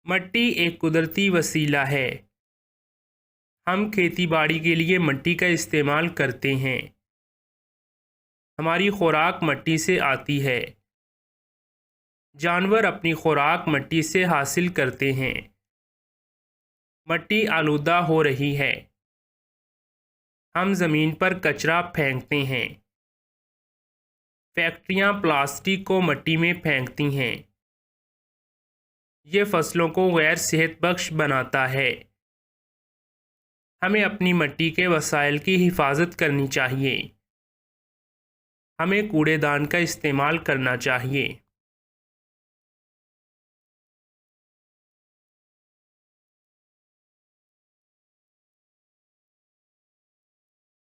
मिट्टी एक कुदरती वसीला है। हम खेती बाड़ी के लिए मिट्टी का इस्तेमाल करते हैं। हमारी खुराक मिट्टी से आती है। जानवर अपनी खुराक मिट्टी से हासिल करते हैं। मिट्टी आलूदा हो रही है। हम ज़मीन पर कचरा फेंकते हैं। फैक्ट्रियाँ प्लास्टिक को मिट्टी में फेंकती हैं। ये फसलों को गैर सेहतबख्श बनाता है। हमें अपनी मिट्टी के वसाइल की हिफाजत करनी चाहिए। हमें कूड़ेदान का इस्तेमाल करना चाहिए।